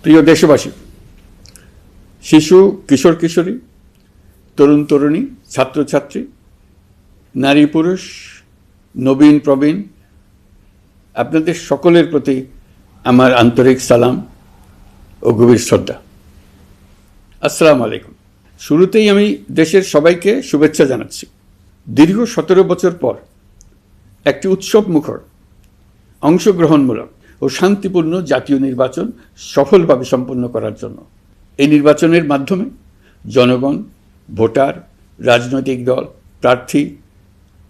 প্রিয় দেশবাসী, শিশু, কিশোর কিশোরী, তরুণ তরুণী, ছাত্রছাত্রী, নারী পুরুষ, নবীন প্রবীণ, আপনাদের সকলের প্রতি আমার আন্তরিক সালাম ও গভীর শ্রদ্ধা। আসসালামু আলাইকুম। শুরুতেই আমি দেশের সবাইকে শুভেচ্ছা জানাচ্ছি। দীর্ঘ 17 বছর পর একটি উৎসব মুখর, অংশগ্রহণমূলক ও শান্তিপূর্ণ জাতীয় নির্বাচন সফলভাবে সম্পন্ন করার জন্য এই নির্বাচনের মাধ্যমে জনগণ, ভোটার, রাজনৈতিক দল, প্রার্থী,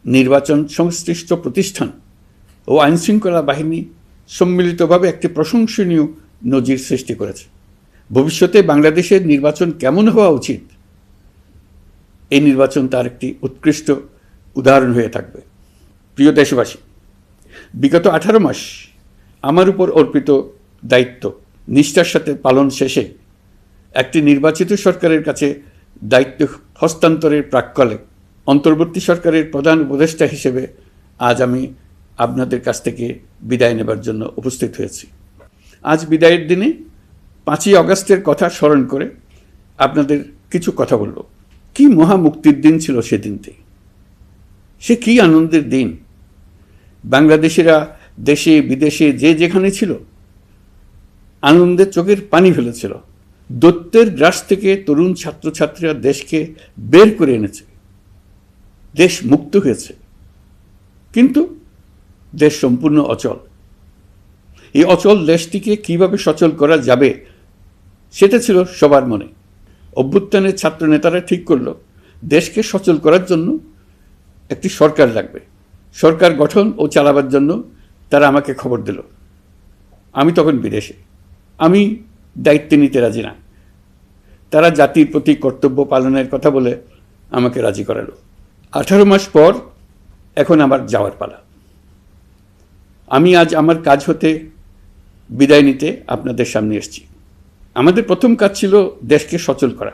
নির্বাচন সংশ্লিষ্ট প্রতিষ্ঠান ও আইনশৃঙ্খলা বাহিনী সম্মিলিতভাবে একটি প্রশংসনীয় নজির সৃষ্টি করেছে। ভবিষ্যতে বাংলাদেশের নির্বাচন কেমন হওয়া উচিত, এই নির্বাচন তার একটি উৎকৃষ্ট উদাহরণ হয়ে থাকবে। প্রিয় দেশবাসী, বিগত 18 মাস আমার উপর অর্পিত দায়িত্ব নিষ্ঠার সাথে পালন শেষে একটি নির্বাচিত সরকারের কাছে দায়িত্ব হস্তান্তরের প্রাক্কালে অন্তর্বর্তী সরকারের প্রধান উপদেষ্টা হিসেবে আজ আমি আপনাদের কাছ থেকে বিদায় নেবার জন্য উপস্থিত হয়েছি। আজ বিদায়ের দিনে 5ই আগস্টের কথা স্মরণ করে আপনাদের কিছু কথা বলব। কি মহা মুক্তির দিন ছিল সেদিনটি, সে কি আনন্দের দিন। বাংলাদেশিরা দেশে বিদেশে যে যেখানে ছিল আনন্দে চোখের পানি ফেলেছিল। দৈত্যের গ্রাস থেকে তরুণ ছাত্রছাত্রীরা দেশকে বের করে এনেছে, দেশ মুক্ত হয়েছে। কিন্তু দেশ সম্পূর্ণ অচল। এই অচল দেশটিকে কিভাবে সচল করা যাবে সেটা ছিল সবার মনে। অভ্যুত্থানের ছাত্র নেতারা ঠিক করলো দেশকে সচল করার জন্য একটি সরকার লাগবে। সরকার গঠন ও চালাবার জন্য তারা আমাকে খবর দিল। আমি তখন বিদেশে, আমি দায়িত্ব নিতে রাজি না। তারা জাতির প্রতি কর্তব্য পালনের কথা বলে আমাকে রাজি করালো। 18 মাস পর এখন আমার যাওয়ার পালা। আমি আজ আমার কাজ হতে বিদায় নিতে আপনাদের সামনে এসেছি। আমাদের প্রথম কাজ ছিল দেশকে সচল করা।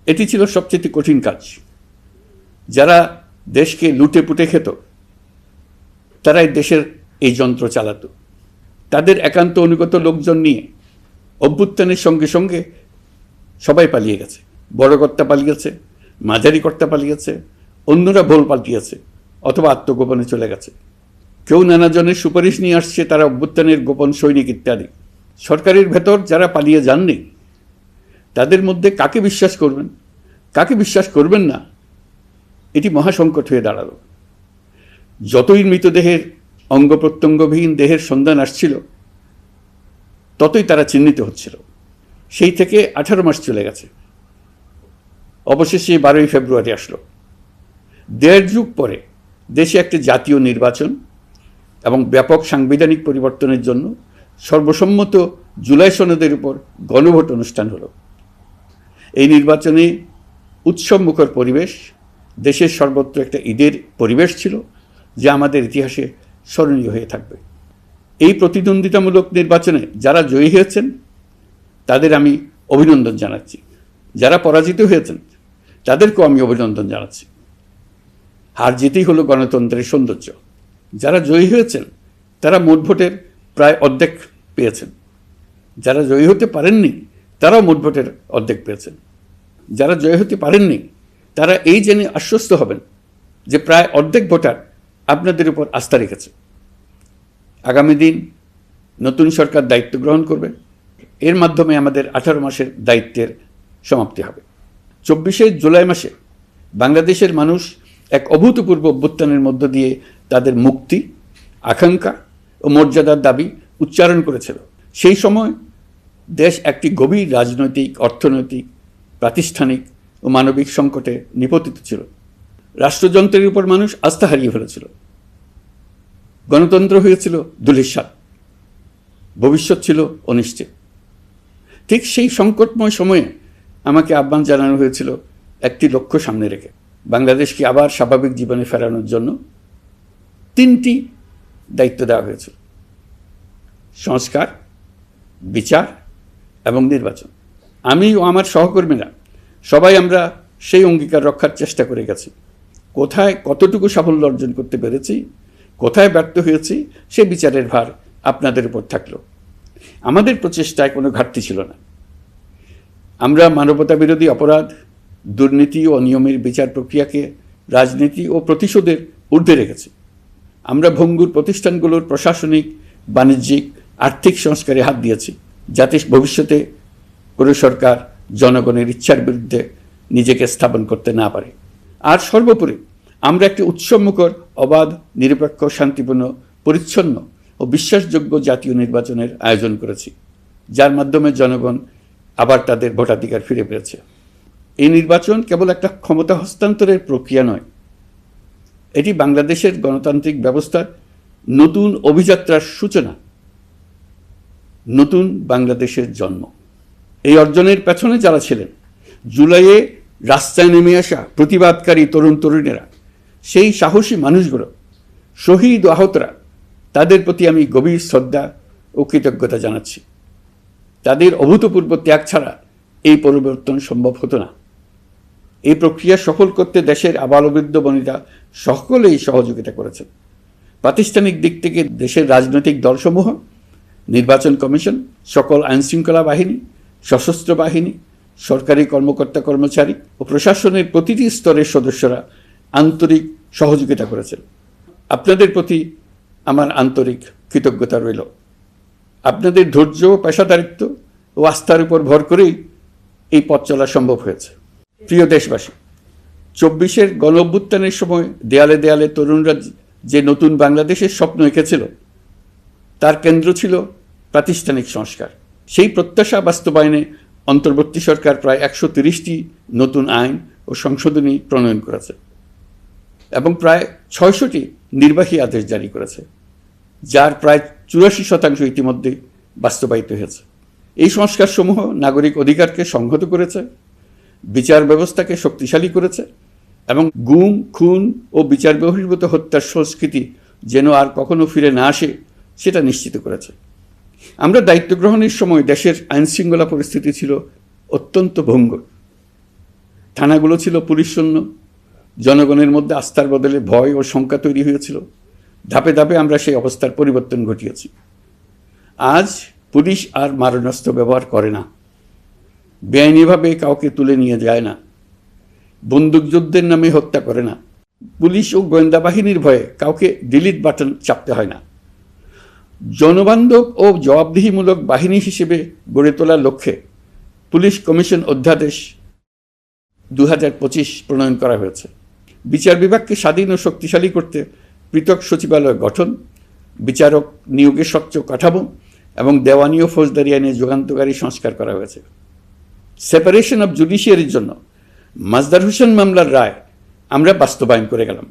এটি ছিল সবচেয়ে কঠিন কাজ। যারা দেশকে লুটে পুটে খেত তারাই দেশের এই যন্ত্র চালাতো। তাদের একান্ত অনুগত লোকজন নিয়ে অভ্যুত্থানের সঙ্গে সঙ্গে সবাই পালিয়ে গেছে। বড় কর্তা পালিয়েছে, মাঝারি কর্তা পালিয়েছে, অন্যরা ভোল পাল্টিয়েছে অথবা আত্মগোপনে চলে গেছে। কেউ নানাজনের সুপারিশ নিয়ে আসছে, তারা অভ্যুত্থানের গোপন সৈনিক ইত্যাদি। সরকারের ভেতর যারা পালিয়ে যাননি তাদের মধ্যে কাকে বিশ্বাস করবেন, কাকে বিশ্বাস করবেন না, এটি মহাসংকট হয়ে দাঁড়ালো। যতই মৃতদেহের অঙ্গ প্রত্যঙ্গবিহীন দেহের সন্ধান আসছিল ততই তারা চিহ্নিত হচ্ছিল। সেই থেকে 18 মাস চলে গেছে। অবশেষে 12ই ফেব্রুয়ারি আসলো। 1.5 যুগ পরে দেশে একটি জাতীয় নির্বাচন এবং ব্যাপক সাংবিধানিক পরিবর্তনের জন্য সর্বসম্মত জুলাই সনদের উপর গণভোট অনুষ্ঠান হলো। এই নির্বাচনে উৎসবমুখর পরিবেশ, দেশের সর্বত্র একটা ঈদের পরিবেশ ছিল যা আমাদের ইতিহাসে স্মরণীয় হয়ে থাকবে। এই প্রতিদ্বন্দ্বিতামূলক নির্বাচনে যারা জয়ী হয়েছেন তাদের আমি অভিনন্দন জানাচ্ছি। যারা পরাজিত হয়েছেন তাদেরকেও আমি অভিনন্দন জানাচ্ছি। হার জিতেই হলো গণতন্ত্রের সৌন্দর্য। যারা জয়ী হয়েছেন তারা মোট ভোটের প্রায় অর্ধেক পেয়েছেন। যারা জয়ী হতে পারেননি তারাও মোট ভোটের অর্ধেক পেয়েছেন। যারা জয়ী হতে পারেননি তারা এই জেনে আশ্বস্ত হবেন যে প্রায় অর্ধেক ভোটার আপনাদের উপর আস্থা রেখেছে। আগামী দিন নতুন সরকার দায়িত্ব গ্রহণ করবে। এর মাধ্যমে আমাদের 18 মাসের দায়িত্বের সমাপ্তি হবে। 24শে জুলাই মাসে বাংলাদেশের মানুষ এক অভূতপূর্ব অভ্যুত্থানের মধ্য দিয়ে তাদের মুক্তি, আকাঙ্ক্ষা ও মর্যাদার দাবি উচ্চারণ করেছিল। সেই সময় দেশ একটি গভীর রাজনৈতিক, অর্থনৈতিক, প্রাতিষ্ঠানিক ও মানবিক সংকটে নিপতিত ছিল। রাষ্ট্রযন্ত্রের উপর মানুষ আস্থা হারিয়ে ফেলেছিল। গণতন্ত্র হয়েছিল ধূলিসাৎ, ভবিষ্যৎ ছিল অনিশ্চিত। ঠিক সেই সংকটময় সময়ে আমাকে আহ্বান জানানো হয়েছিল একটি লক্ষ্য সামনে রেখে বাংলাদেশকে আবার স্বাভাবিক জীবনে ফেরানোর জন্য 3টি দায়িত্ব দেওয়া হয়েছিল: সংস্কার, বিচার এবং নির্বাচন। আমি ও আমার সহকর্মীরা সবাই আমরা সেই অঙ্গীকার রক্ষার চেষ্টা করে গেছি। কোথায় কতটুকু সাফল্য অর্জন করতে পেরেছি, কোথায় ব্যর্থ হয়েছি, সে বিচারের ভার আপনাদের উপর থাকলো। আমাদের প্রচেষ্টায় কোনো ঘাটতি ছিল না। আমরা মানবতা বিরোধী অপরাধ, দুর্নীতি ও অনিয়মের বিচার প্রক্রিয়াকে রাজনীতি ও প্রতিশোধের ঊর্ধ্বে রেখেছি। আমরা ভঙ্গুর প্রতিষ্ঠানগুলোর প্রশাসনিক, বাণিজ্যিক, আর্থিক সংস্কারে হাত দিয়েছি, যাতে ভবিষ্যতে কোনো সরকার জনগণের ইচ্ছার বিরুদ্ধে নিজেকে স্থাপন করতে না পারে। আর সর্বোপরি আমরা একটি উৎসবমুখর, অবাধ, নিরপেক্ষ, শান্তিপূর্ণ, পরিচ্ছন্ন ও বিশ্বাসযোগ্য জাতীয় নির্বাচনের আয়োজন করেছি, যার মাধ্যমে জনগণ আবার তাদের ভোটাধিকার ফিরে পেয়েছে। এই নির্বাচন কেবল একটা ক্ষমতা হস্তান্তরের প্রক্রিয়া নয়, এটি বাংলাদেশের গণতান্ত্রিক ব্যবস্থার নতুন অভিযাত্রার সূচনা, নতুন বাংলাদেশের জন্ম। এই অর্জনের পেছনে যারা ছিলেন, জুলাইয়ে রাস্তায় নেমে আসা প্রতিবাদকারী তরুণ তরুণীরা, সেই সাহসী মানুষগুলো, শহীদ ও আহতরা, তাদের প্রতি আমি গভীর শ্রদ্ধা ও কৃতজ্ঞতা জানাচ্ছি। তাদের অভূতপূর্ব ত্যাগ ছাড়া এই পরিবর্তন সম্ভব হতো না। এই প্রক্রিয়া সফল করতে দেশের আবালবৃদ্ধ বনিতা সকলেই সহযোগিতা করেছেন। প্রাতিষ্ঠানিক দিক থেকে দেশের রাজনৈতিক দলসমূহ, নির্বাচন কমিশন, সকল আইনশৃঙ্খলা বাহিনী, সশস্ত্র বাহিনী, সরকারি কর্মকর্তা কর্মচারী ও প্রশাসনের প্রতিটি স্তরের সদস্যরা আন্তরিক সহযোগিতা করেছেন। আপনাদের প্রতি আমার আন্তরিক কৃতজ্ঞতা রইল। আপনাদের ধৈর্য, পেশাদারিত্ব ও আস্থার উপর ভর করেই এই পথ চলা সম্ভব হয়েছে। প্রিয় দেশবাসী, 24-এর গণঅভ্যুত্থানের সময় দেয়ালে দেয়ালে তরুণরা যে নতুন বাংলাদেশের স্বপ্ন এঁকেছিল, তার কেন্দ্র ছিল প্রাতিষ্ঠানিক সংস্কার। সেই প্রত্যাশা বাস্তবায়নে অন্তর্বর্তী সরকার প্রায় 130টি নতুন আইন ও সংশোধনী প্রণয়ন করেছে এবং প্রায় 600টি নির্বাহী আদেশ জারি করেছে, যার প্রায় 84% ইতিমধ্যে বাস্তবায়িত হয়েছে। এই সংস্কারসমূহ নাগরিক অধিকারকে সংহত করেছে, বিচার ব্যবস্থাকে শক্তিশালী করেছে এবং গুম, খুন ও বিচার বহির্ভূত হত্যার সংস্কৃতি যেন আর কখনো ফিরে না আসে সেটা নিশ্চিত করেছে। আমরা দায়িত্ব গ্রহণের সময় দেশের আইনশৃঙ্খলা পরিস্থিতি ছিল অত্যন্ত ভঙ্গুর। থানাগুলো ছিল পুলিশশূন্য, জনগণের মধ্যে আস্থার বদলে ভয় ও শঙ্কা তৈরি হয়েছিল। ধাপে ধাপে আমরা সেই অবস্থার পরিবর্তন ঘটিয়েছি। আজ পুলিশ আর মারণাস্ত্র ব্যবহার করে না, বেআইনিভাবে কাউকে তুলে নিয়ে যায় না, বন্দুকযুদ্ধের নামে হত্যা করে না, পুলিশ ও গোয়েন্দা বাহিনীর ভয়ে কাউকে ডিলিট বাটন চাপতে হয় না। জনবান্ধব ও জবাবদিহিমূলক বাহিনী হিসেবে গড়ে তোলার লক্ষ্যে পুলিশ কমিশন অধ্যাদেশ 2025 প্রণয়ন করা হয়েছে। বিচার বিভাগকে স্বাধীন ও শক্তিশালী করতে পৃথক সচিবালয় গঠন, বিচারক নিয়োগের স্বচ্ছ কাঠামো এবং দেওয়ানি ও ফৌজদারি আইনে যুগান্তকারী সংস্কার করা হয়েছে। সেপারেশন অব জুডিশিয়ারির জন্য মাজদার হোসেন মামলার রায় আমরা বাস্তবায়ন করে গেলাম।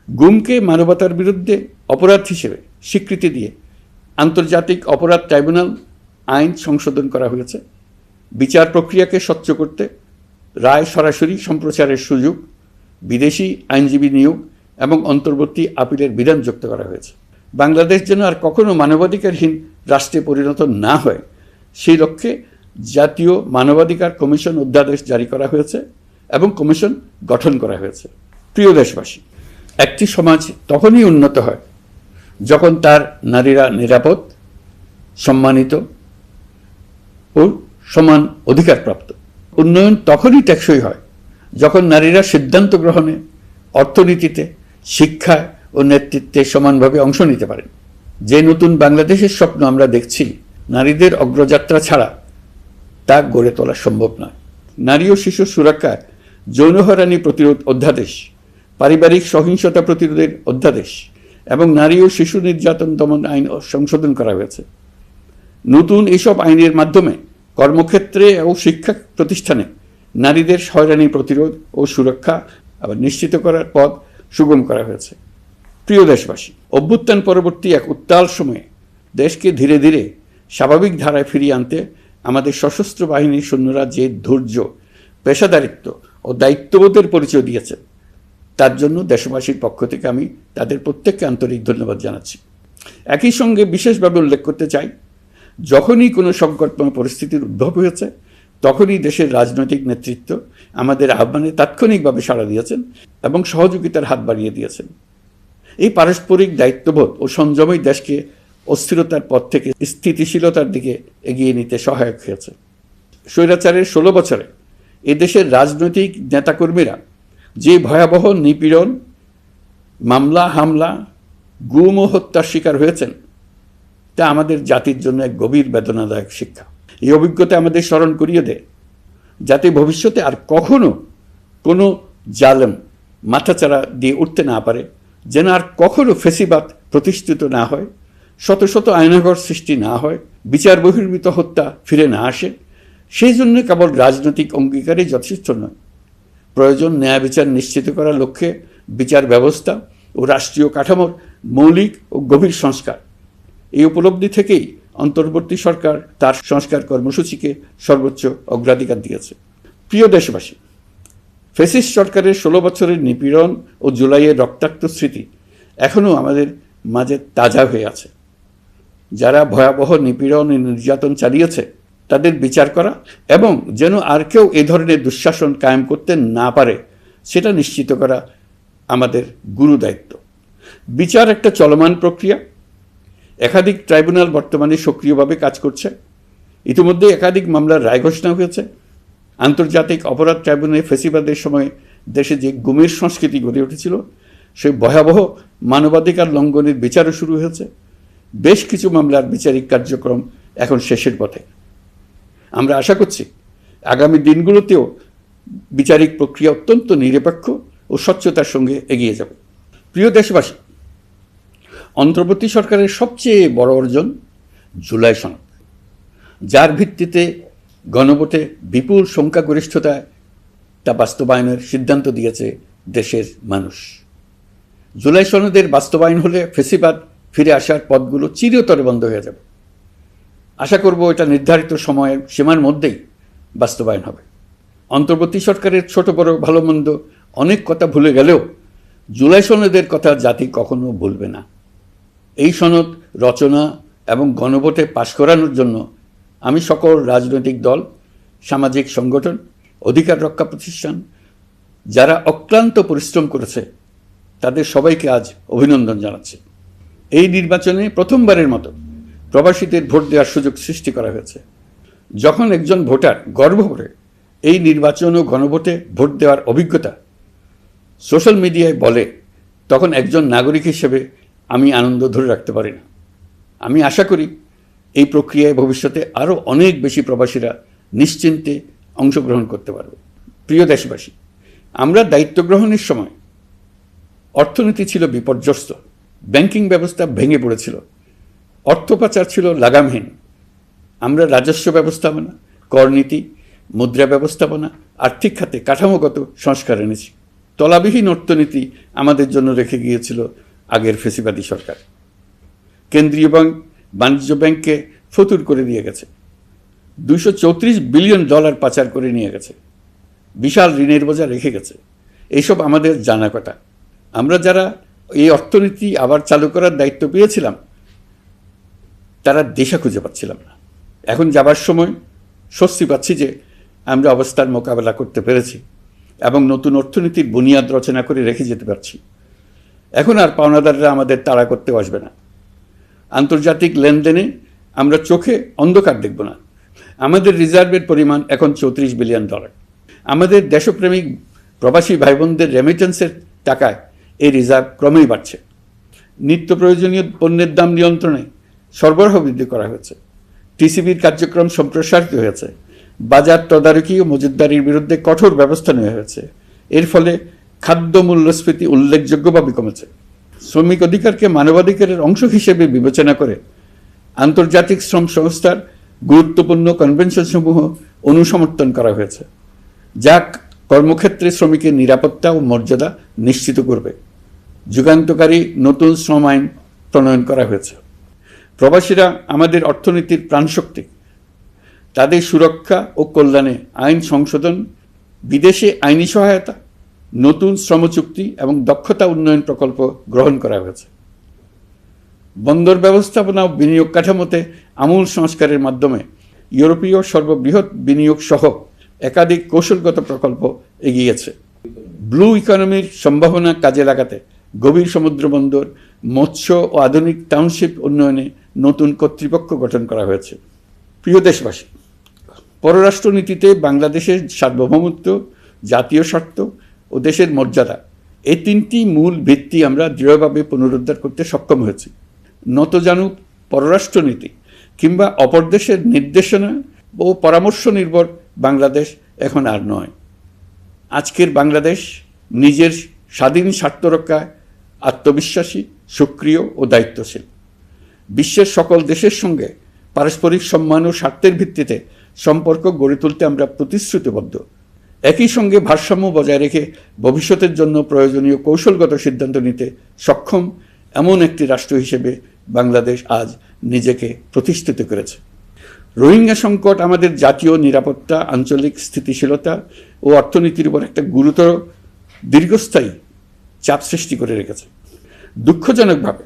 গুমকে মানবতার বিরুদ্ধে অপরাধ হিসেবে স্বীকৃতি দিয়ে আন্তর্জাতিক অপরাধ ট্রাইব্যুনাল আইন সংশোধন করা হয়েছে। বিচার প্রক্রিয়াকে স্বচ্ছ করতে রায় সরাসরি সম্প্রচারের সুযোগ, বিদেশি আইনজীবী নিয়োগ এবং অন্তর্বর্তী আপিলের বিধান যুক্ত করা হয়েছে। বাংলাদেশ যেন আর কখনো মানবাধিকারহীন রাষ্ট্রে পরিণত না হয়, সেই লক্ষ্যে জাতীয় মানবাধিকার কমিশন অধ্যাদেশ জারি করা হয়েছে এবং কমিশন গঠন করা হয়েছে। প্রিয় দেশবাসী, একটি সমাজ তখনই উন্নত হয় যখন তার নারীরা নিরাপদ, সম্মানিত ও সমান অধিকারপ্রাপ্ত। উন্নয়ন তখনই টেকসই হয় যখন নারীরা সিদ্ধান্ত গ্রহণে, অর্থনীতিতে, শিক্ষায় ও নেতৃত্বে সমানভাবে অংশ নিতে পারেন। যে নতুন বাংলাদেশের স্বপ্ন আমরা দেখছি, নারীদের অগ্রযাত্রা ছাড়া তা গড়ে তোলা সম্ভব নয়। নারী ও শিশু সুরক্ষায় যৌন হয়রানি প্রতিরোধ অধ্যাদেশ, পারিবারিক সহিংসতা প্রতিরোধের অধ্যাদেশ এবং নারী ও শিশু নির্যাতন দমন আইন সংশোধন করা হয়েছে। নতুন এসব আইনের মাধ্যমে কর্মক্ষেত্রে ও শিক্ষা প্রতিষ্ঠানে নারীদের হয়রানি প্রতিরোধ ও সুরক্ষা আবার নিশ্চিত করার পথ সুগম করা হয়েছে। প্রিয় দেশবাসী, অভ্যুত্থান পরবর্তী এক উত্তাল সময়ে দেশকে ধীরে ধীরে স্বাভাবিক ধারায় ফিরিয়ে আনতে আমাদের সশস্ত্র বাহিনীর সৈন্যরা যে ধৈর্য, পেশাদারিত্ব ও দায়িত্ববোধের পরিচয় দিয়েছে, তার জন্য দেশবাসীর পক্ষ থেকে আমি তাদের প্রত্যেককে আন্তরিক ধন্যবাদ জানাচ্ছি। একই সঙ্গে বিশেষভাবে উল্লেখ করতে চাই, যখনই কোনো সংকটময় পরিস্থিতির উদ্ভব হয়েছে, তখনই দেশের রাজনৈতিক নেতৃত্ব আমাদের আহ্বানে তাৎক্ষণিকভাবে সাড়া দিয়েছেন এবং সহযোগিতার হাত বাড়িয়ে দিয়েছেন। এই পারস্পরিক দায়িত্ববোধ ও সংযমই দেশকে অস্থিরতার পথ থেকে স্থিতিশীলতার দিকে এগিয়ে নিতে সহায়ক হয়েছে। স্বৈরাচারের 16 বছরে এদেশের রাজনৈতিক নেতাকর্মীরা যে ভয়াবহ নিপীড়ন, মামলা হামলা, গুম ও হত্যার শিকার হয়েছেন, তা আমাদের জাতির জন্য এক গভীর বেদনাদায়ক শিক্ষা। এই অভিজ্ঞতা আমাদের স্মরণ করিয়ে দেয়, যাতে ভবিষ্যতে আর কখনো কোনো জালেম মাথাচাড়া দিয়ে উঠতে না পারে, যেন আর কখনো ফেসিবাদ প্রতিষ্ঠিত না হয়, শত শত আয়নাঘর সৃষ্টি না হয়, বিচার বহির্ভূত হত্যা ফিরে না আসে। সেই জন্য কেবল রাজনৈতিক অঙ্গীকারই যথেষ্ট নয়, প্রয়োজন ন্যায় বিচার নিশ্চিত করার লক্ষ্যে বিচার ব্যবস্থা ও রাষ্ট্রীয় কাঠামোর মৌলিক ও গভীর সংস্কার। এই উপলব্ধি থেকেই অন্তর্বর্তী সরকার তার সংস্কার কর্মসূচিকে সর্বোচ্চ অগ্রাধিকার দিয়েছে। প্রিয় দেশবাসী, ফ্যাসিস্ট সরকারের 16 বছরের নিপীড়ন ও জুলাইয়ের রক্তাক্ত স্মৃতি এখনও আমাদের মাঝে তাজা হয়ে আছে। যারা ভয়াবহ নিপীড়ন ও নির্যাতন চালিয়েছে তাদের বিচার করা এবং যেন আর কেউ এ ধরনের দুঃশাসন কায়েম করতে না পারে সেটা নিশ্চিত করা আমাদের গুরু দায়িত্ব। বিচার একটা চলমান প্রক্রিয়া। একাধিক ট্রাইব্যুনাল বর্তমানে সক্রিয়ভাবে কাজ করছে। ইতিমধ্যে একাধিক মামলার রায় ঘোষণা হয়েছে। আন্তর্জাতিক অপরাধ ট্রাইব্যুনালে ফেসিবাদের সময় দেশে যে গুমের সংস্কৃতি গড়ে উঠেছিল, সেই ভয়াবহ মানবাধিকার লঙ্ঘনের বিচারও শুরু হয়েছে। বেশ কিছু মামলার বিচারিক কার্যক্রম এখন শেষের পথে। আমরা আশা করছি আগামী দিনগুলোতেও বিচারিক প্রক্রিয়া অত্যন্ত নিরপেক্ষ ও স্বচ্ছতার সঙ্গে এগিয়ে যাবে। প্রিয় দেশবাসী, অন্তর্বর্তী সরকারের সবচেয়ে বড় অর্জন জুলাই সনদ, যার ভিত্তিতে গণভোটে বিপুল সংখ্যাগরিষ্ঠতায় তা বাস্তবায়নের সিদ্ধান্ত দিয়েছে দেশের মানুষ। জুলাই সনদের বাস্তবায়ন হলে ফেসিবাদ ফিরে আসার পথগুলো চিরতরে বন্ধ হয়ে যাবে। আশা করব এটা নির্ধারিত সময়ের সীমার মধ্যেই বাস্তবায়ন হবে। অন্তর্বর্তী সরকারের ছোট বড় ভালো মন্দ অনেক কথা ভুলে গেলেও জুলাই সনদের কথা জাতি কখনো ভুলবে না। এই সনদ রচনা এবং গণভোটে পাশ করানোর জন্য আমি সকল রাজনৈতিক দল, সামাজিক সংগঠন, অধিকার রক্ষা প্রতিষ্ঠান যারা অক্লান্ত পরিশ্রম করেছে তাদের সবাইকে আজ অভিনন্দন জানাচ্ছি। এই নির্বাচনে প্রথমবারের মতো প্রবাসীদের ভোট দেওয়ার সুযোগ সৃষ্টি করা হয়েছে। যখন একজন ভোটার গর্ব করে এই নির্বাচন ও গণভোটে ভোট দেওয়ার অভিজ্ঞতা সোশ্যাল মিডিয়ায় বলে, তখন একজন নাগরিক হিসেবে আমি আনন্দ ধরে রাখতে পারি না। আমি আশা করি এই প্রক্রিয়ায় ভবিষ্যতে আরও অনেক বেশি প্রবাসীরা নিশ্চিন্তে অংশগ্রহণ করতে পারবে। প্রিয় দেশবাসী, আমরা দায়িত্ব গ্রহণের সময় অর্থনীতি ছিল বিপর্যস্ত, ব্যাংকিং ব্যবস্থা ভেঙে পড়েছিল, অর্থ পাচার ছিল লাগামহীন। আমরা রাজস্ব ব্যবস্থাপনা, করনীতি, মুদ্রা ব্যবস্থাপনা, আর্থিক খাতে কাঠামোগত সংস্কার এনেছি। তলাবিহীন অর্থনীতি আমাদের জন্য রেখে গিয়েছিল আগের ফেসিবাদী সরকার। কেন্দ্রীয় ব্যাংক বাণিজ্য ব্যাংককে ফতুর করে দিয়ে গেছে, $234 বিলিয়ন পাচার করে নিয়ে গেছে, বিশাল ঋণের বোঝা রেখে গেছে। এইসব আমাদের জানা কথা। আমরা যারা এই অর্থনীতি আবার চালু করার দায়িত্ব পেয়েছিলাম তারা দিশা খুঁজে পাচ্ছিলাম না। এখন যাবার সময় স্বস্তি পাচ্ছি যে আমরা অবস্থার মোকাবেলা করতে পেরেছি এবং নতুন অর্থনীতির বুনিয়াদ রচনা করে রেখে যেতে পারছি। এখন আর পাওনাদাররা আমাদের তাড়া করতে আসবে না। আন্তর্জাতিক লেনদেনে আমরা চোখে অন্ধকার দেখব না। আমাদের রিজার্ভের পরিমাণ এখন $34 বিলিয়ন। আমাদের দেশপ্রেমিক প্রবাসী ভাই বোনদের রেমিটেন্সের টাকায় এই রিজার্ভ ক্রমেই বাড়ছে। নিত্য প্রয়োজনীয় পণ্যের দাম নিয়ন্ত্রণে সরবরাহ বৃদ্ধি করা হয়েছে। টিসিবির কার্যক্রম সম্প্রসারিত হয়েছে। বাজার তদারকি ও মজুতদারির বিরুদ্ধে কঠোর ব্যবস্থা নেওয়া হয়েছে। এর ফলে খাদ্য মূল্যস্ফীতি উল্লেখযোগ্যভাবে কমেছে। শ্রমিক অধিকারকে মানবাধিকারের অংশ হিসেবে বিবেচনা করে আন্তর্জাতিক শ্রম সংস্থার গুরুত্বপূর্ণ কনভেনশনসমূহ অনুসমর্থন করা হয়েছে, যা কর্মক্ষেত্রে শ্রমিকের নিরাপত্তা ও মর্যাদা নিশ্চিত করবে। যুগান্তকারী নতুন শ্রম আইন প্রণয়ন করা হয়েছে। প্রবাসীরা আমাদের অর্থনীতির প্রাণশক্তি। তাদের সুরক্ষা ও কল্যাণে আইন সংশোধন, বিদেশে আইনি সহায়তা, নতুন শ্রমচুক্তি এবং দক্ষতা উন্নয়ন প্রকল্প গ্রহণ করা হয়েছে। বন্দর ব্যবস্থাপনা ও বিনিয়োগ কাঠামোতে আমূল সংস্কারের মাধ্যমে ইউরোপীয় সর্ববৃহৎ বিনিয়োগ সহ একাধিক কৌশলগত প্রকল্প এগিয়েছে। ব্লু ইকোনমির সম্ভাবনা কাজে লাগাতে গভীর সমুদ্র বন্দর, মৎস্য ও আধুনিক টাউনশিপ উন্নয়নে নতুন কর্তৃপক্ষ গঠন করা হয়েছে। প্রিয় দেশবাসী, পররাষ্ট্রনীতিতে বাংলাদেশের সার্বভৌমত্ব, জাতীয় স্বার্থ ও দেশের মর্যাদা, এই তিনটি মূল ভিত্তি আমরা দৃঢ়ভাবে পুনরুদ্ধার করতে সক্ষম হয়েছি। নতজানু পররাষ্ট্রনীতি কিংবা অপর দেশের নির্দেশনা ও পরামর্শ নির্ভর বাংলাদেশ এখন আর নয়। আজকের বাংলাদেশ নিজের স্বাধীন স্বার্থ রক্ষায় আত্মবিশ্বাসী, সক্রিয় ও দায়িত্বশীল। বিশ্বের সকল দেশের সঙ্গে পারস্পরিক সম্মান ও স্বার্থের ভিত্তিতে সম্পর্ক গড়ে তুলতে আমরা প্রতিশ্রুতিবদ্ধ। একই সঙ্গে ভারসাম্য বজায় রেখে ভবিষ্যতের জন্য প্রয়োজনীয় কৌশলগত সিদ্ধান্ত নিতে সক্ষম এমন একটি রাষ্ট্র হিসেবে বাংলাদেশ আজ নিজেকে প্রতিষ্ঠিত করেছে। রোহিঙ্গা সংকট আমাদের জাতীয় নিরাপত্তা, আঞ্চলিক স্থিতিশীলতা ও অর্থনীতির উপর একটা গুরুতর দীর্ঘস্থায়ী চাপ সৃষ্টি করে রেখেছে। দুঃখজনকভাবে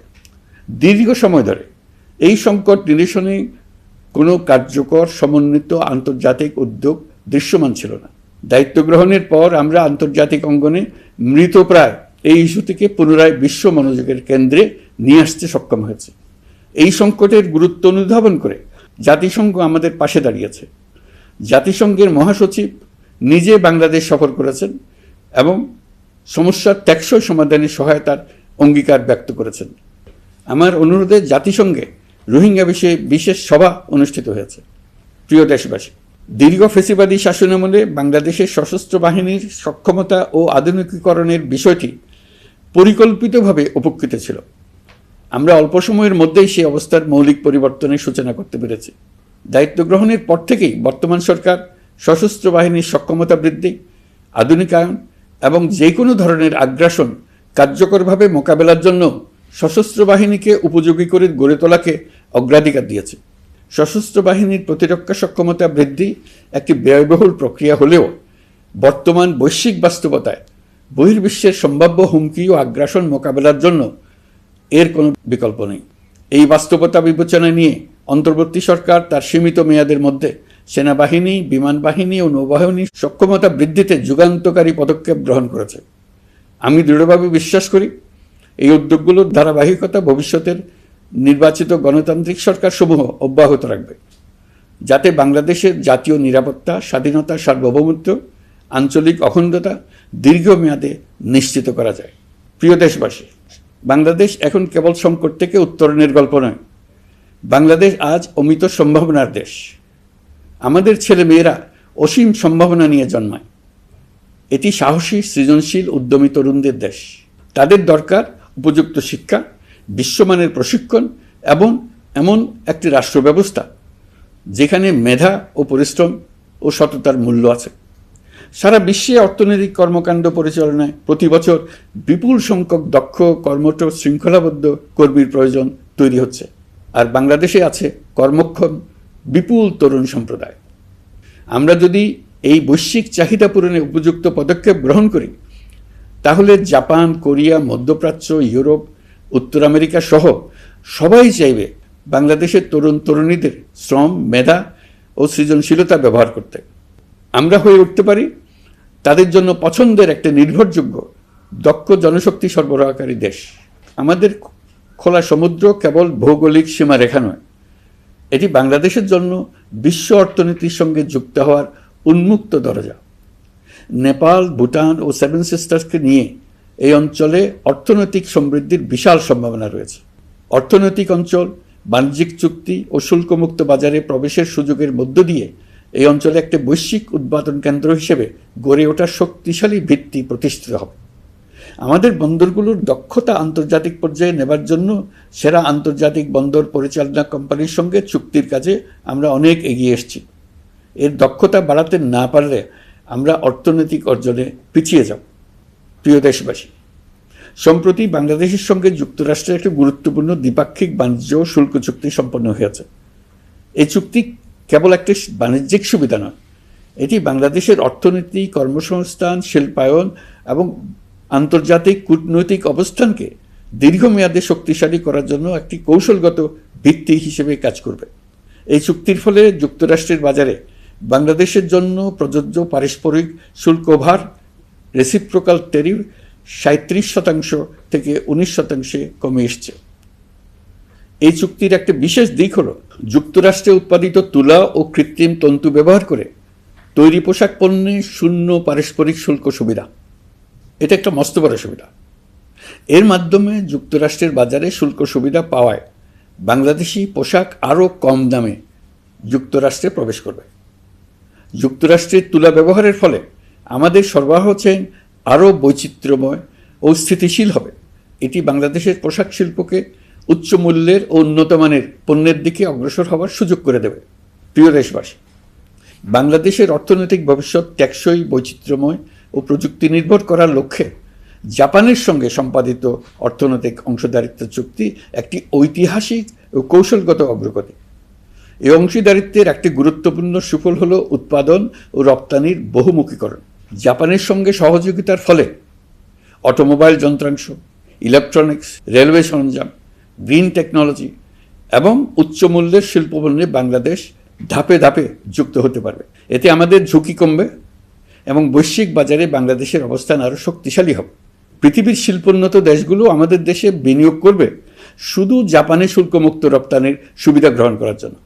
দীর্ঘ সময় ধরে এই সংকট নিরসনে কোনো কার্যকর সমন্বিত আন্তর্জাতিক উদ্যোগ দৃশ্যমান ছিল না। দায়িত্ব গ্রহণের পর আমরা আন্তর্জাতিক অঙ্গনে মৃতপ্রায় এই ইস্যুটিকে পুনরায় বিশ্ব মনোযোগের কেন্দ্রে নিয়ে আসতে সক্ষম হয়েছে। এই সংকটের গুরুত্ব অনুধাবন করে জাতিসংঘ আমাদের পাশে দাঁড়িয়েছে। জাতিসংঘের মহাসচিব নিজে বাংলাদেশ সফর করেছেন এবং সমস্যার টেকসই সমাধানে সহায়তার অঙ্গীকার ব্যক্ত করেছেন। আমার অনুরোধে জাতিসংঘে রোহিঙ্গা বিষয়ে বিশেষ সভা অনুষ্ঠিত হয়েছে। প্রিয় দেশবাসী, দীর্ঘ ফেসিবাদী শাসনামলে বাংলাদেশের সশস্ত্র বাহিনীর সক্ষমতা ও আধুনিকীকরণের বিষয়টি পরিকল্পিতভাবে উপেক্ষিত ছিল। আমরা অল্প সময়ের মধ্যেই সেই অবস্থার মৌলিক পরিবর্তনের সূচনা করতে পেরেছি। দায়িত্ব গ্রহণের পর থেকেই বর্তমান সরকার সশস্ত্র বাহিনীর সক্ষমতা বৃদ্ধি, আধুনিকায়ন এবং যে কোনো ধরনের আগ্রাসন কার্যকরভাবে মোকাবেলার জন্য সশস্ত্র বাহিনীকে উপযোগী করে গড়ে তোলাকে অগ্রাধিকার দিয়েছে। সশস্ত্র বাহিনীর প্রতিরক্ষা সক্ষমতা বৃদ্ধি একটি ব্যয়বহুল প্রক্রিয়া হলেও বর্তমান বৈশ্বিক বাস্তবতায় বহির্বিশ্বের সম্ভাব্য হুমকি ও আগ্রাসন মোকাবেলার জন্য এর কোনো বিকল্প নেই। এই বাস্তবতা বিবেচনায় নিয়ে অন্তর্বর্তী সরকার তার সীমিত মেয়াদের মধ্যে সেনাবাহিনী, বিমান বাহিনী ও নৌবাহিনীর সক্ষমতা বৃদ্ধিতে যুগান্তকারী পদক্ষেপ গ্রহণ করেছে। আমি দৃঢ়ভাবে বিশ্বাস করি এই উদ্যোগগুলোর ধারাবাহিকতা ভবিষ্যতের নির্বাচিত গণতান্ত্রিক সরকারসমূহ অব্যাহত রাখবে, যাতে বাংলাদেশের জাতীয় নিরাপত্তা, স্বাধীনতা, সার্বভৌমত্ব, আঞ্চলিক অখণ্ডতা দীর্ঘমেয়াদে নিশ্চিত করা যায়। প্রিয় দেশবাসী, বাংলাদেশ এখন কেবল সংকট থেকে উত্তরণের গল্প নয়, বাংলাদেশ আজ অমিত সম্ভাবনার দেশ। আমাদের ছেলেমেয়েরা অসীম সম্ভাবনা নিয়ে জন্মায়। এটি সাহসী, সৃজনশীল, উদ্যমী তরুণদের দেশ। তাদের দরকার উপযুক্ত শিক্ষা, বিশ্বমানের প্রশিক্ষণ এবং এমন একটি রাষ্ট্র ব্যবস্থা যেখানে মেধা ও পরিশ্রম ও সততার মূল্য আছে। সারা বিশ্বে অর্থনৈতিক কর্মকাণ্ড পরিচালনায় প্রতি বছর বিপুল সংখ্যক দক্ষ, কর্মঠ, শৃঙ্খলাবদ্ধ কর্মীর প্রয়োজন তৈরি হচ্ছে, আর বাংলাদেশে আছে কর্মক্ষম বিপুল তরুণ সম্প্রদায়। আমরা যদি এই বৈশ্বিক চাহিদা পূরণে উপযুক্ত পদক্ষেপ গ্রহণ করি, তাহলে জাপান, কোরিয়া, মধ্যপ্রাচ্য, ইউরোপ, উত্তর আমেরিকা সহ সবাই চাইবে বাংলাদেশের তরুণ তরুণীদের শ্রম, মেধা ও সৃজনশীলতা ব্যবহার করতে। আমরা হয়ে উঠতে পারি তাদের জন্য পছন্দের একটা নির্ভরযোগ্য, দক্ষ জনশক্তি সরবরাহকারী দেশ। আমাদের খোলা সমুদ্র কেবল ভৌগোলিক সীমারেখা নয়, এটি বাংলাদেশের জন্য বিশ্ব অর্থনীতির সঙ্গে যুক্ত হওয়ার উন্মুক্ত দরজা। নেপাল, ভুটান ও সেভেন সিস্টার্সকে নিয়ে এই অঞ্চলে অর্থনৈতিক সমৃদ্ধির বিশাল সম্ভাবনা রয়েছে। অর্থনৈতিক অঞ্চল, বাণিজ্যিক চুক্তি ও শুল্কমুক্ত বাজারে প্রবেশের সুযোগের মধ্য দিয়ে এই অঞ্চলে একটি বৈশ্বিক উৎপাদন কেন্দ্র হিসেবে গড়ে ওঠার শক্তিশালী ভিত্তি প্রতিষ্ঠিত হবে। আমাদের বন্দরগুলোর দক্ষতা আন্তর্জাতিক পর্যায়ে নেবার জন্য সেরা আন্তর্জাতিক বন্দর পরিচালনা কোম্পানির সঙ্গে চুক্তির কাজে আমরা অনেক এগিয়ে এসেছি। এর দক্ষতা বাড়াতে না পারলে আমরা অর্থনৈতিক অর্জনে পিছিয়ে যাব। প্রিয় দেশবাসী, সম্প্রতি বাংলাদেশের সঙ্গে যুক্তরাষ্ট্রের একটি গুরুত্বপূর্ণ দ্বিপাক্ষিক বাণিজ্য ও শুল্ক চুক্তি সম্পন্ন হয়েছে। এই চুক্তি কেবল একটি বাণিজ্যিক সুবিধা নয়, এটি বাংলাদেশের অর্থনীতি, কর্মসংস্থান, শিল্পায়ন এবং আন্তর্জাতিক কূটনৈতিক অবস্থানকে দীর্ঘমেয়াদে শক্তিশালী করার জন্য একটি কৌশলগত ভিত্তি হিসেবে কাজ করবে। এই চুক্তির ফলে যুক্তরাষ্ট্রের বাজারে বাংলাদেশের জন্য প্রযোজ্য পারস্পরিক শুল্কভার, রেসিপ্রোকাল ট্যারিফ 37% থেকে 19% কমে এসছে। এই চুক্তির একটা বিশেষ দিক হল যুক্তরাষ্ট্রে উৎপাদিত তুলা ও কৃত্রিম তন্তু ব্যবহার করে তৈরি পোশাক পণ্যে শূন্য পারস্পরিক শুল্ক সুবিধা। এটা একটা মস্ত বড় সুবিধা। এর মাধ্যমে যুক্তরাষ্ট্রের বাজারে শুল্ক সুবিধা পাওয়ায় বাংলাদেশি পোশাক আরও কম দামে যুক্তরাষ্ট্রে প্রবেশ করবে। যুক্তরাষ্ট্রের তুলা ব্যবহারের ফলে আমাদের সরবরাহ চেইন আরও বৈচিত্র্যময় ও স্থিতিশীল হবে। এটি বাংলাদেশের পোশাক শিল্পকে উচ্চ মূল্যের ও উন্নত মানের পণ্যের দিকে অগ্রসর হওয়ার সুযোগ করে দেবে। প্রিয় দেশবাসী, বাংলাদেশের অর্থনৈতিক ভবিষ্যৎ টেকসই, বৈচিত্র্যময় ও প্রযুক্তি নির্ভর করার লক্ষ্যে জাপানের সঙ্গে সম্পাদিত অর্থনৈতিক অংশীদারিত্ব চুক্তি একটি ঐতিহাসিক ও কৌশলগত অগ্রগতি। এই অংশীদারিত্বের একটি গুরুত্বপূর্ণ সুফল হল উৎপাদন ও রপ্তানির বহুমুখীকরণ। জাপানের সঙ্গে সহযোগিতার ফলে অটোমোবাইল যন্ত্রাংশ, ইলেকট্রনিক্স, রেলওয়ে সরঞ্জাম, গ্রিন টেকনোলজি এবং উচ্চমূল্যের শিল্পপণ্যে বাংলাদেশ ধাপে ধাপে যুক্ত হতে পারবে। এতে আমাদের ঝুঁকি কমবে এবং বৈশ্বিক বাজারে বাংলাদেশের অবস্থান আরও শক্তিশালী হবে। পৃথিবীর শিল্পোন্নত দেশগুলো আমাদের দেশে বিনিয়োগ করবে শুধু জাপানে শুল্কমুক্ত রপ্তানির সুবিধা গ্রহণ করার জন্য।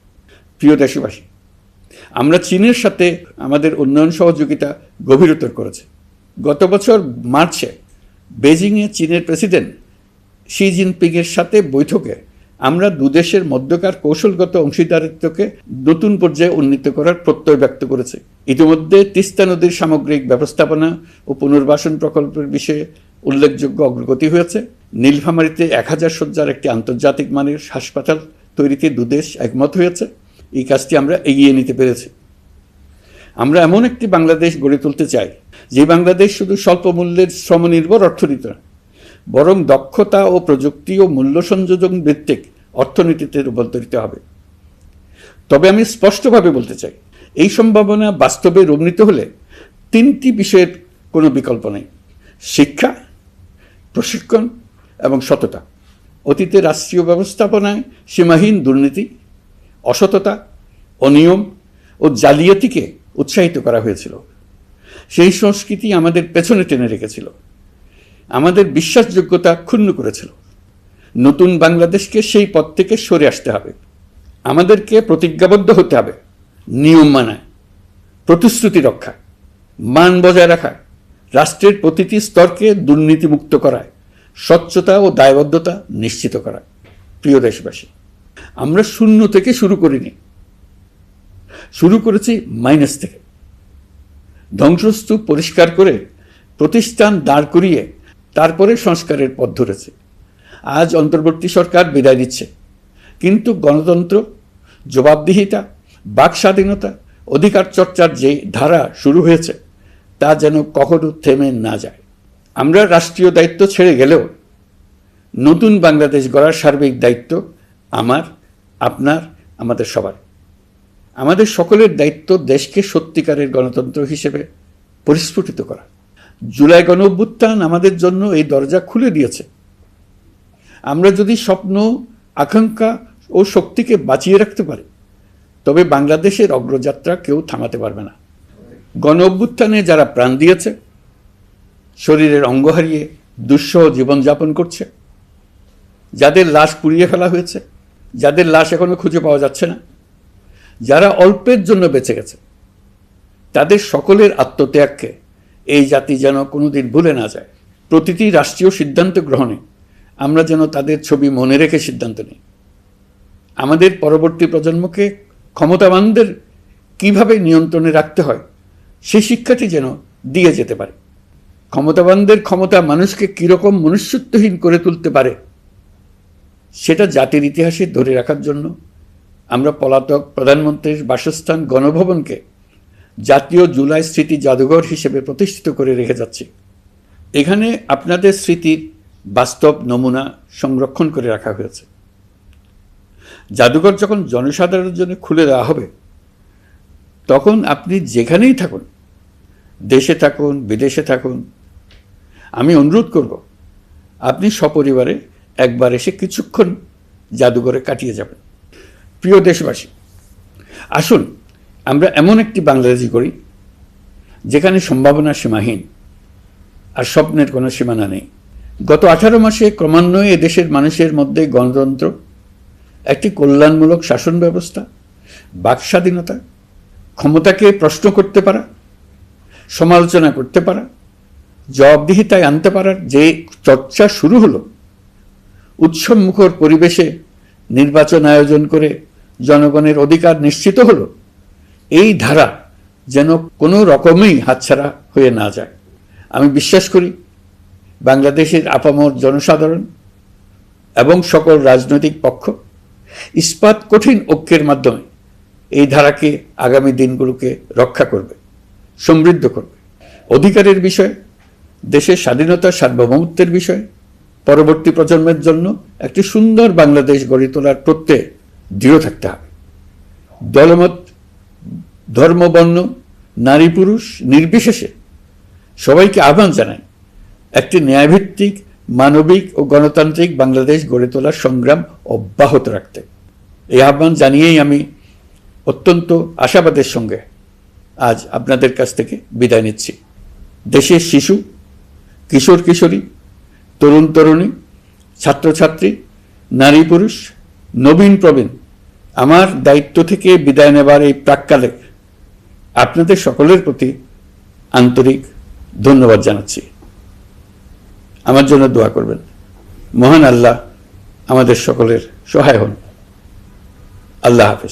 প্রিয় দেশবাসী, আমরা চীনের সাথে আমাদের উন্নয়ন সহযোগিতা গভীরতর করেছি। গত বছর মার্চে বেজিংয়ে চীনের প্রেসিডেন্ট শি জিনপিংয়ের সাথে বৈঠকে আমরা দুদেশের মধ্যকার কৌশলগত অংশীদারিত্বকে নতুন পর্যায়ে উন্নীত করার প্রত্যয় ব্যক্ত করেছে। ইতিমধ্যে তিস্তা নদীর সামগ্রিক ব্যবস্থাপনা ও পুনর্বাসন প্রকল্পের বিষয়ে উল্লেখযোগ্য অগ্রগতি হয়েছে। নীলফামারীতে 1000 শয্যার একটি আন্তর্জাতিক মানের হাসপাতাল তৈরিতে দুদেশ একমত হয়েছে। এই কাজটি আমরা এগিয়ে নিতে পেরেছি। আমরা এমন একটি বাংলাদেশ গড়ে তুলতে চাই যে বাংলাদেশ শুধু স্বল্প মূল্যের শ্রমনির্ভর অর্থনীতি নয়, বরং দক্ষতা ও প্রযুক্তি ও মূল্য সংযোজন ভিত্তিক অর্থনীতিতে রূপান্তরিত হবে। তবে আমি স্পষ্টভাবে বলতে চাই, এই সম্ভাবনা বাস্তবে রূপান্তরিত হলে 3টি বিষয়ের কোনো বিকল্প নেই: শিক্ষা, প্রশিক্ষণ এবং সততা। অতীতে রাষ্ট্রীয় ব্যবস্থাপনায় সীমাহীন দুর্নীতি, অসততা, অনিয়ম ও জালিয়াতিকে উৎসাহিত করা হয়েছিল। সেই সংস্কৃতি আমাদের পেছনে টেনে রেখেছিল, আমাদের বিশ্বাসযোগ্যতা ক্ষুণ্ণ করেছিল। নতুন বাংলাদেশকে সেই পথ থেকে সরে আসতে হবে। আমাদেরকে প্রতিজ্ঞাবদ্ধ হতে হবে নিয়ম মানায়, প্রতিশ্রুতি রক্ষা, মান বজায় রাখা, রাষ্ট্রের প্রতিটি স্তরকে দুর্নীতিমুক্ত করায়, স্বচ্ছতা ও দায়বদ্ধতা নিশ্চিত করা। প্রিয় দেশবাসী, আমরা শূন্য থেকে শুরু করিনি, শুরু করেছি মাইনাস থেকে। ধ্বংসস্তূপ পরিষ্কার করে প্রতিষ্ঠান দাঁড় করিয়ে তারপরে সংস্কারের পথ ধরেছে। আজ অন্তর্বর্তী সরকার বিদায় নিচ্ছে, কিন্তু গণতন্ত্র, জবাবদিহিতা, বাক স্বাধীনতা, অধিকার চর্চার যে ধারা শুরু হয়েছে তা যেন কখনো থেমে না যায়। আমরা রাষ্ট্রীয় দায়িত্ব ছেড়ে গেলেও নতুন বাংলাদেশ গড়ার সার্বিক দায়িত্ব আমার, আপনার, আমাদের সবার। আমাদের সকলের দায়িত্ব দেশকে সত্যিকারের গণতন্ত্র হিসেবে পরিস্ফুটিত করা। জুলাই গণঅভ্যুত্থান আমাদের জন্য এই দরজা খুলে দিয়েছে। আমরা যদি স্বপ্ন, আকাঙ্ক্ষা ও শক্তিকে বাঁচিয়ে রাখতে পারি, তবে বাংলাদেশের অগ্রযাত্রা কেউ থামাতে পারবে না। গণঅভ্যুত্থানে যারা প্রাণ দিয়েছে, শরীরের অঙ্গ হারিয়ে দুঃসহ জীবনযাপন করছে, যাদের লাশ পুড়িয়ে ফেলা হয়েছে, যাদের লাশ এখনো খুঁজে পাওয়া যাচ্ছে না, যারা অল্পের জন্য বেঁচে গেছে, তাদের সকলের আত্মত্যাগকে এই জাতি যেন কোনোদিন ভুলে না যায়। প্রতিটি রাষ্ট্রীয় সিদ্ধান্ত গ্রহণে আমরা যেন তাদের ছবি মনে রেখে সিদ্ধান্ত নিই। আমাদের পরবর্তী প্রজন্মকে ক্ষমতাবানদের কিভাবে নিয়ন্ত্রণে রাখতে হয় সেই শিক্ষাটি যেন দিয়ে যেতে পারে। ক্ষমতাবানদের ক্ষমতা মানুষকে কীরকম মনুষ্যত্বহীন করে তুলতে পারে সেটা জাতির ইতিহাসে ধরে রাখার জন্য আমরা পলাতক প্রধানমন্ত্রীর বাসস্থান গণভবনকে জাতীয় জুলাই স্মৃতি জাদুঘর হিসেবে প্রতিষ্ঠিত করে রেখে যাচ্ছি। এখানে আপনাদের স্মৃতির বাস্তব নমুনা সংরক্ষণ করে রাখা হয়েছে। জাদুঘর যখন জনসাধারণের জন্য খুলে দেওয়া হবে, তখন আপনি যেখানেই থাকুন, দেশে থাকুন, বিদেশে থাকুন, আমি অনুরোধ করব আপনি সপরিবারে একবার এসে কিছুক্ষণ জাদুঘরে কাটিয়ে যাবেন। প্রিয় দেশবাসী, আসুন আমরা এমন একটি বাংলাদেশ করি যেখানে সম্ভাবনা সীমাহীন আর স্বপ্নের কোনো সীমানা নেই। গত 18 মাসে ক্রমান্বয়ে এদেশের মানুষের মধ্যে গণতন্ত্র, একটি কল্যাণমূলক শাসন ব্যবস্থা, বাক স্বাধীনতা, ক্ষমতাকে প্রশ্ন করতে পারা, সমালোচনা করতে পারা, জবাবদিহিতায় আনতে পারার যে চর্চা শুরু হলো, উৎসবমুখর পরিবেশে নির্বাচন আয়োজন করে জনগণের অধিকার নিশ্চিত হলো, এই ধারা যেন কোনো রকমেই হাতছাড়া হয়ে না যায়। আমি বিশ্বাস করি বাংলাদেশের আপামর জনসাধারণ এবং সকল রাজনৈতিক পক্ষ ইস্পাত কঠিন ঐক্যের মাধ্যমে এই ধারাকে আগামী দিনগুলোকে রক্ষা করবে, সমৃদ্ধ করবে। অধিকারের বিষয়, দেশের স্বাধীনতা সার্বভৌমত্বের বিষয়, পরবর্তী প্রজন্মের জন্য একটি সুন্দর বাংলাদেশ গড়ে তোলার প্রত্যয়ে দৃঢ় থাকতে হবে। দলমত, ধর্ম, বর্ণ, নারী পুরুষ নির্বিশেষে সবাইকে আহ্বান জানাই একটি ন্যায়ভিত্তিক, মানবিক ও গণতান্ত্রিক বাংলাদেশ গড়ে তোলার সংগ্রাম অব্যাহত রাখতে। এই আহ্বান জানিয়েই আমি অত্যন্ত আশাবাদের সঙ্গে আজ আপনাদের কাছ থেকে বিদায় নিচ্ছি। দেশের শিশু, কিশোর কিশোরী, তরুণ তরুণী, ছাত্রছাত্রী, নারী পুরুষ, নবীন প্রবীণ, আমার দায়িত্ব থেকে বিদায় নেবার এই প্রাক্কালে আপনাদের সকলের প্রতি আন্তরিক ধন্যবাদ জানাচ্ছি। আমার জন্য দোয়া করবেন। মহান আল্লাহ আমাদের সকলের সহায় হন। আল্লাহ হাফেজ।